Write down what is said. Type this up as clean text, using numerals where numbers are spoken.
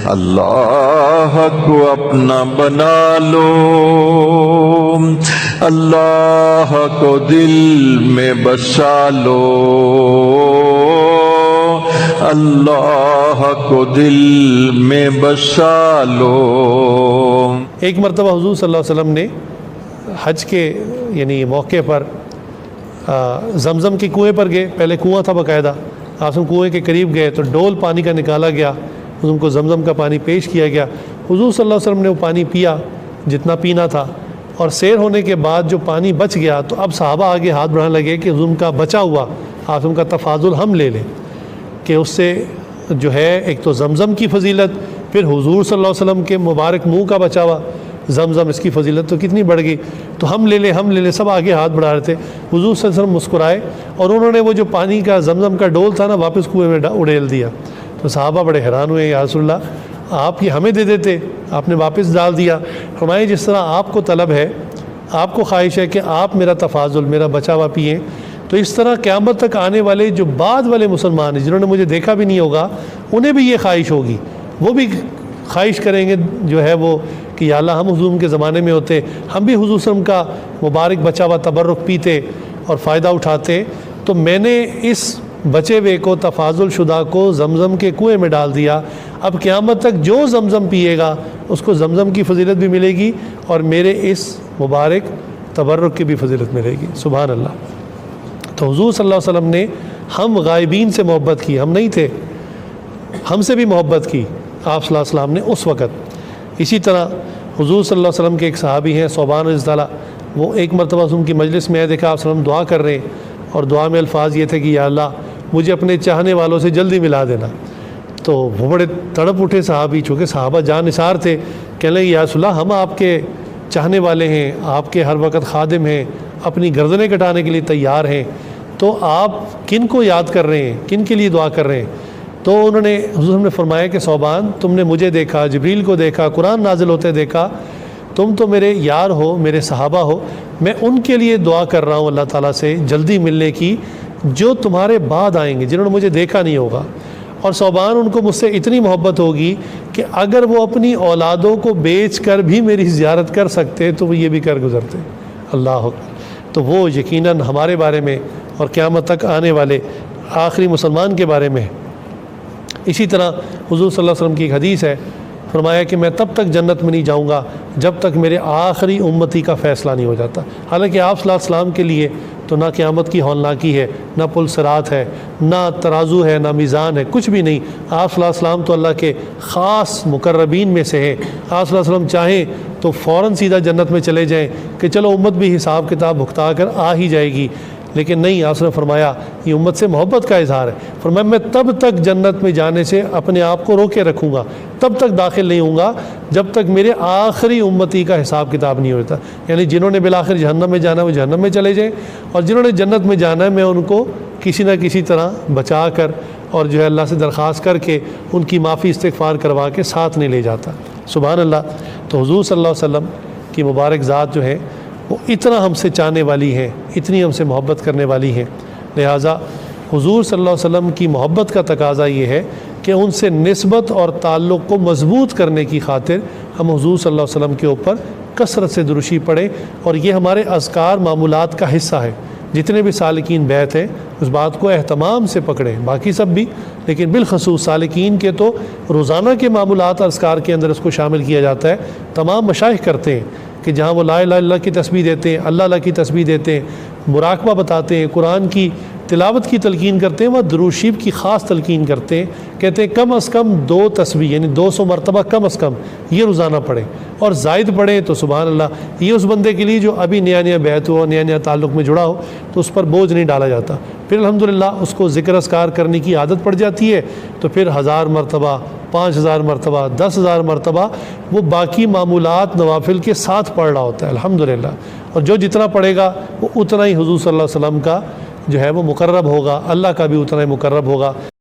اللہ کو اپنا بنا لو، اللہ کو دل میں بسا لو، اللہ کو دل میں بسا لو۔ ایک مرتبہ حضور صلی اللہ علیہ وسلم نے حج کے یعنی موقع پر زمزم کے کنویں پر گئے۔ پہلے کنواں تھا باقاعدہ، آپ کنویں کے قریب گئے تو ڈول پانی کا نکالا گیا، ان کو زمزم کا پانی پیش کیا گیا۔ حضور صلی اللہ علیہ وسلم نے وہ پانی پیا جتنا پینا تھا، اور سیر ہونے کے بعد جو پانی بچ گیا تو اب صحابہ آگے ہاتھ بڑھانے لگے کہ حضور کا بچا ہوا آسم کا تفاضل ہم لے لیں، کہ اس سے جو ہے ایک تو زمزم کی فضیلت، پھر حضور صلی اللہ علیہ وسلم کے مبارک منہ کا بچا ہوا زمزم، اس کی فضیلت تو کتنی بڑھ گئی، تو ہم لے لیں، سب آگے ہاتھ بڑھا رہے تھے۔ حضور صلی اللہ علیہ وسلم مسکرائے اور انہوں نے وہ جو پانی کا زمزم کا ڈول تھا نا واپس کنویں میں اڑیل دیا۔ تو صحابہ بڑے حیران ہوئے، یا رسول اللہ آپ یہ ہمیں دے دیتے، آپ نے واپس ڈال دیا۔ فرمائے جس طرح آپ کو طلب ہے، آپ کو خواہش ہے کہ آپ میرا تفاضل، میرا بچا ہوا پئیں، تو اس طرح قیامت تک آنے والے جو بعد والے مسلمان ہیں جنہوں نے مجھے دیکھا بھی نہیں ہوگا، انہیں بھی یہ خواہش ہوگی، وہ بھی خواہش کریں گے جو ہے وہ کہ یا اللہ ہم حضور کے زمانے میں ہوتے، ہم بھی حضور صلی اللہ علیہ وسلم کا مبارک بچا ہوا تبرک پیتے اور فائدہ اٹھاتے، تو میں نے اس بچے ہوئے کو، تفاضل شدہ کو زمزم کے کنویں میں ڈال دیا۔ اب قیامت تک جو زمزم پیے گا اس کو زمزم کی فضیلت بھی ملے گی اور میرے اس مبارک تبرک کی بھی فضیلت ملے گی۔ سبحان اللہ۔ تو حضور صلی اللہ علیہ وسلم نے ہم غائبین سے محبت کی، ہم نہیں تھے، ہم سے بھی محبت کی آپ صلی اللہ علیہ وسلم نے اس وقت۔ اسی طرح حضور صلی اللہ علیہ وسلم کے ایک صحابی ہیں صوبان رضی اللہ عنہ، وہ ایک مرتبہ ان کی مجلس میں دیکھا آپ صلی اللہ علیہ وسلم دعا کر رہے ہیں، اور دعا میں الفاظ یہ تھے کہ یا اللہ مجھے اپنے چاہنے والوں سے جلدی ملا دینا۔ تو وہ بڑے تڑپ اٹھے صحابی، چونکہ صحابہ جان نثار تھے، کہنے لگے یا رسول اللہ ہم آپ کے چاہنے والے ہیں، آپ کے ہر وقت خادم ہیں، اپنی گردنیں کٹانے کے لیے تیار ہیں، تو آپ کن کو یاد کر رہے ہیں، کن کے لیے دعا کر رہے ہیں؟ تو انہوں نے حضور نے فرمایا کہ صوبان تم نے مجھے دیکھا، جبریل کو دیکھا، قرآن نازل ہوتے دیکھا، تم تو میرے یار ہو، میرے صحابہ ہو، میں ان کے لیے دعا کر رہا ہوں اللہ تعالیٰ سے جلدی ملنے کی جو تمہارے بعد آئیں گے، جنہوں نے مجھے دیکھا نہیں ہوگا۔ اور صوبان ان کو مجھ سے اتنی محبت ہوگی کہ اگر وہ اپنی اولادوں کو بیچ کر بھی میری زیارت کر سکتے تو وہ یہ بھی کر گزرتے۔ اللہ اکبر۔ تو وہ یقیناً ہمارے بارے میں اور قیامت تک آنے والے آخری مسلمان کے بارے میں۔ اسی طرح حضور صلی اللہ علیہ وسلم کی ایک حدیث ہے، فرمایا کہ میں تب تک جنت میں نہیں جاؤں گا جب تک میرے آخری امتی کا فیصلہ نہیں ہو جاتا۔ حالانکہ آپ صلی اللہ علیہ وسلم کے لیے تو نہ قیامت کی ہولناکی ہے، نہ پل صراط ہے، نہ ترازو ہے، نہ میزان ہے، کچھ بھی نہیں۔ آپ صلی اللہ علیہ وسلم تو اللہ کے خاص مقربین میں سے ہیں۔ آپ صلی اللہ علیہ وسلم چاہیں تو فوراً سیدھا جنت میں چلے جائیں کہ چلو امت بھی حساب کتاب بھگتا کر آ ہی جائے گی، لیکن نہیں، آپ نے فرمایا یہ امت سے محبت کا اظہار ہے۔ فرمایا میں تب تک جنت میں جانے سے اپنے آپ کو روکے رکھوں گا، تب تک داخل نہیں ہوں گا جب تک میرے آخری امتی کا حساب کتاب نہیں ہوتا۔ یعنی جنہوں نے بالآخر جہنم میں جانا ہے وہ جہنم میں چلے جائیں، اور جنہوں نے جنت میں جانا ہے میں ان کو کسی نہ کسی طرح بچا کر اور جو ہے اللہ سے درخواست کر کے ان کی معافی استغفار کروا کے ساتھ نہیں لے جاتا۔ سبحان اللہ۔ تو حضور صلی اللہ علیہ وسلم کی مبارک ذات جو ہے وہ اتنا ہم سے چاہنے والی ہے، اتنی ہم سے محبت کرنے والی ہے، لہٰذا حضور صلی اللہ علیہ وسلم کی محبت کا تقاضا یہ ہے کہ ان سے نسبت اور تعلق کو مضبوط کرنے کی خاطر ہم حضور صلی اللہ علیہ وسلم کے اوپر کثرت سے درشی پڑھیں، اور یہ ہمارے اذکار معمولات کا حصہ ہے۔ جتنے بھی سالکین بیت ہیں اس بات کو اہتمام سے پکڑیں، باقی سب بھی، لیکن بالخصوص سالکین کے تو روزانہ کے معمولات اذکار کے اندر اس کو شامل کیا جاتا ہے۔ تمام مشائخ کرتے ہیں کہ جہاں وہ لا الہ الا اللہ کی تسبیح دیتے ہیں، اللہ اللہ کی تسبیح دیتے ہیں، مراقبہ بتاتے ہیں، قرآن کی تلاوت کی تلقین کرتے ہیں، وہ درود شریف کی خاص تلقین کرتے ہیں، کہتے ہیں کم از کم 2 تسبیح یعنی 200 مرتبہ کم از کم یہ روزانہ پڑھیں، اور زائد پڑھیں تو سبحان اللہ یہ اس بندے کے لیے جو ابھی نیا نیا بیعت ہو، نیا نیا تعلق میں جڑا ہو تو اس پر بوجھ نہیں ڈالا جاتا۔ پھر الحمدللہ اس کو ذکر اذکار کرنے کی عادت پڑ جاتی ہے تو پھر 1000 مرتبہ، 5000 مرتبہ، 10000 مرتبہ وہ باقی معمولات نوافل کے ساتھ پڑھ رہا ہوتا ہے الحمدللہ، اور جو جتنا پڑھے گا وہ اتنا ہی حضور صلی اللہ علیہ وسلم کا جو ہے وہ مقرب ہوگا، اللہ کا بھی اتنا ہی مقرب ہوگا۔